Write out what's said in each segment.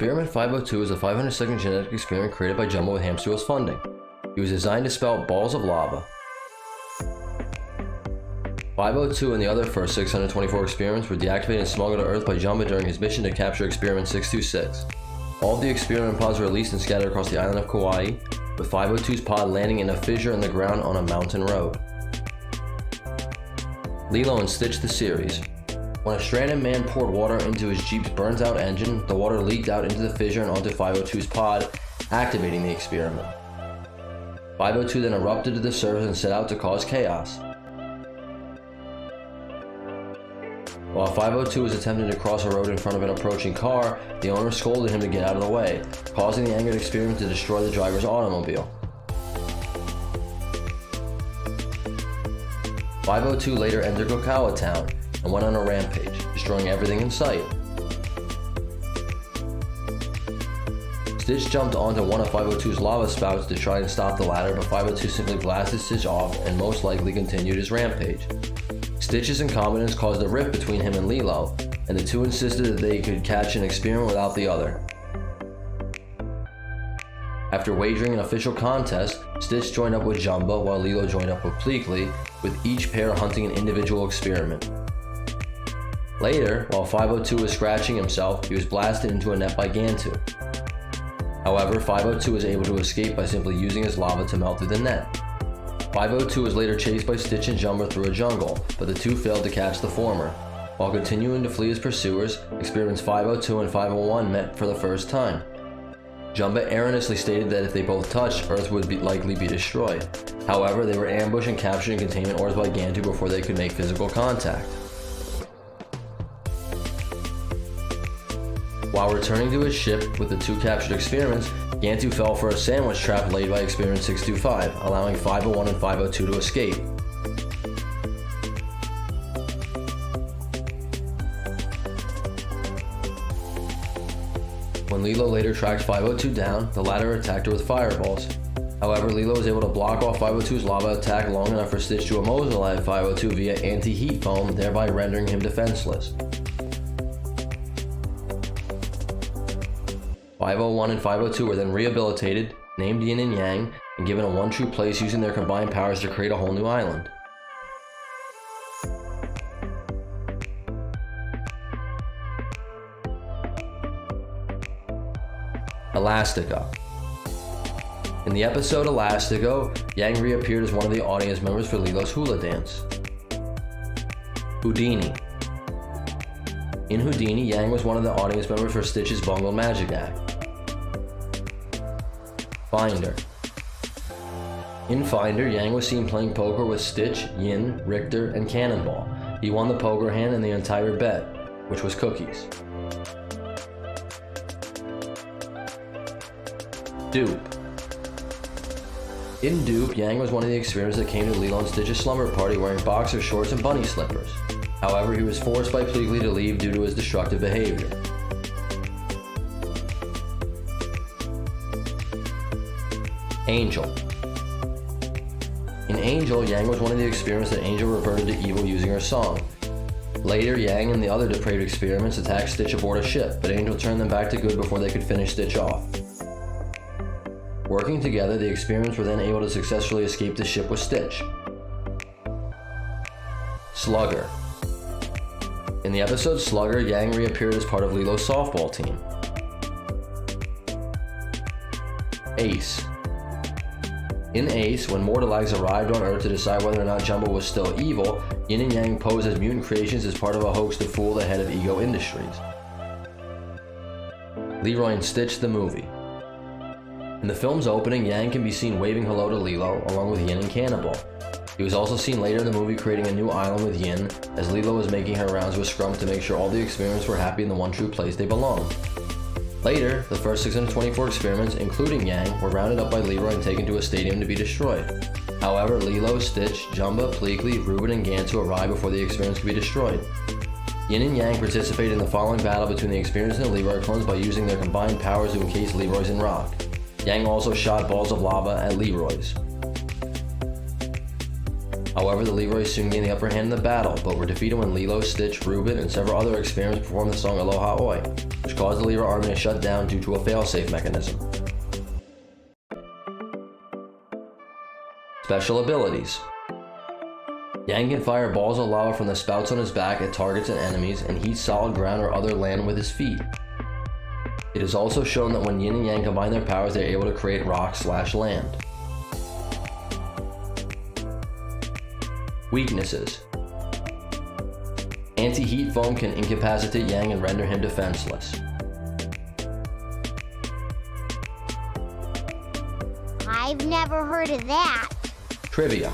Experiment 502 is a 500-second genetic experiment created by Jumbo with Hamster Wheels funding. It was designed to spout balls of lava. 502 and the other first 624 experiments were deactivated and smuggled to Earth by Jumbo during his mission to capture Experiment 626. All of the experiment pods were released and scattered across the island of Kauai, with 502's pod landing in a fissure in the ground on a mountain road. Lilo and Stitch the series. When a stranded man poured water into his Jeep's burnt-out engine, the water leaked out into the fissure and onto 502's pod, activating the experiment. 502 then erupted to the surface and set out to cause chaos. While 502 was attempting to cross a road in front of an approaching car, the owner scolded him to get out of the way, causing the angered experiment to destroy the driver's automobile. 502 later entered Kokawa Town and went on a rampage, destroying everything in sight. Stitch jumped onto one of 502's lava spouts to try and stop the latter, but 502 simply blasted Stitch off and most likely continued his rampage. Stitch's incompetence caused a rift between him and Lilo, and the two insisted that they could catch an experiment without the other. After wagering an official contest, Stitch joined up with Jumbo while Lilo joined up with Pleakley, with each pair hunting an individual experiment. Later, while 502 was scratching himself, he was blasted into a net by Gantu. However, 502 was able to escape by simply using his lava to melt through the net. 502 was later chased by Stitch and Jumbo through a jungle, but the two failed to catch the former. While continuing to flee his pursuers, experiments 502 and 501 met for the first time. Jumbo erroneously stated that if they both touched, Earth would likely be destroyed. However, they were ambushed and captured in containment ores by Gantu before they could make physical contact. While returning to his ship with the two captured experiments, Gantu fell for a sandwich trap laid by Experiment 625, allowing 501 and 502 to escape. When Lilo later tracked 502 down, the latter attacked her with fireballs. However, Lilo was able to block off 502's lava attack long enough for Stitch to immobilize 502 via anti-heat foam, thereby rendering him defenseless. 501 and 502 were then rehabilitated, named Yin and Yang, and given a one true place using their combined powers to create a whole new island. Elastica. In the episode Elastico, Yang reappeared as one of the audience members for Lilo's hula dance. Houdini. In Houdini, Yang was one of the audience members for Stitch's bungled magic act. Finder. In Finder, Yang was seen playing poker with Stitch, Yin, Richter, and Cannonball. He won the poker hand and the entire bet, which was cookies. Dupe. In Dupe, Yang was one of the experiments that came to Lilo and Stitch's slumber party wearing boxer shorts and bunny slippers. However, he was forced by Pleakley to leave due to his destructive behavior. Angel. In Angel, Yang was one of the experiments that Angel reverted to evil using her song. Later, Yang and the other depraved experiments attacked Stitch aboard a ship, but Angel turned them back to good before they could finish Stitch off. Working together, the experiments were then able to successfully escape the ship with Stitch. Slugger. In the episode Slugger, Yang reappeared as part of Lilo's softball team. Ace. In Ace, when Mortalags arrived on Earth to decide whether or not Jumbo was still evil, Yin and Yang posed as mutant creations as part of a hoax to fool the head of Ego Industries. Leroy and Stitch the movie. In the film's opening, Yang can be seen waving hello to Lilo, along with Yin and Cannonball. He was also seen later in the movie creating a new island with Yin, as Lilo was making her rounds with Scrum to make sure all the experiments were happy in the one true place they belonged. Later, the first 624 experiments, including Yang, were rounded up by Leroy and taken to a stadium to be destroyed. However, Lilo, Stitch, Jumbo, Pleakley, Reuben, and Gantu arrived before the experiments could be destroyed. Yin and Yang participated in the following battle between the experiments and the Leroy clones by using their combined powers to encase Leroy's in rock. Yang also shot balls of lava at Leroy's. However, the Leroys soon gained the upper hand in the battle, but were defeated when Lilo, Stitch, Reuben, and several other experiments performed the song Aloha Oi, which caused the Leroy army to shut down due to a failsafe mechanism. Special abilities. Yang can fire balls of lava from the spouts on his back at targets and enemies, and heat solid ground or other land with his feet. It is also shown that when Yin and Yang combine their powers, they are able to create rock/land. Weaknesses. Anti-heat foam can incapacitate Yang and render him defenseless. I've never heard of that. Trivia.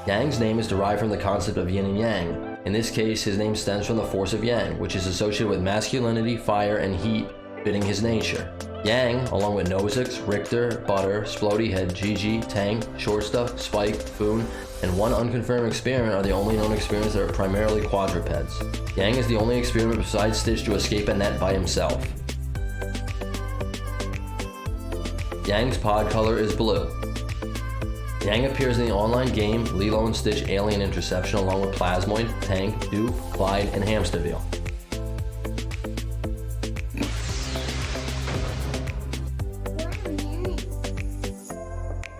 Yang's name is derived from the concept of yin and yang. In this case, his name stems from the force of yang, which is associated with masculinity, fire, and heat, fitting his nature. Yang, along with Nosex, Richter, Butter, Splody Head, Gigi, Tang, Shortstuff, Spike, Foon, and one unconfirmed experiment are the only known experiments that are primarily quadrupeds. Yang is the only experiment besides Stitch to escape a net by himself. Yang's pod color is blue. Yang appears in the online game Lilo and Stitch Alien Interception along with Plasmoid, Tank, Duke, Clyde, and Hamsterville.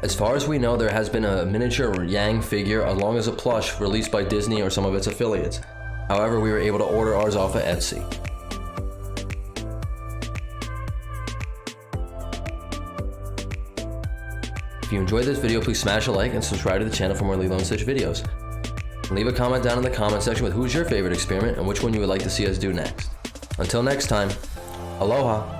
As far as we know, there has been a miniature Yang figure along as a plush released by Disney or some of its affiliates. However, we were able to order ours off of Etsy. If you enjoyed this video, please smash a like and subscribe to the channel for more Lilo and Stitch videos. And leave a comment down in the comment section with who's your favorite experiment and which one you would like to see us do next. Until next time, aloha!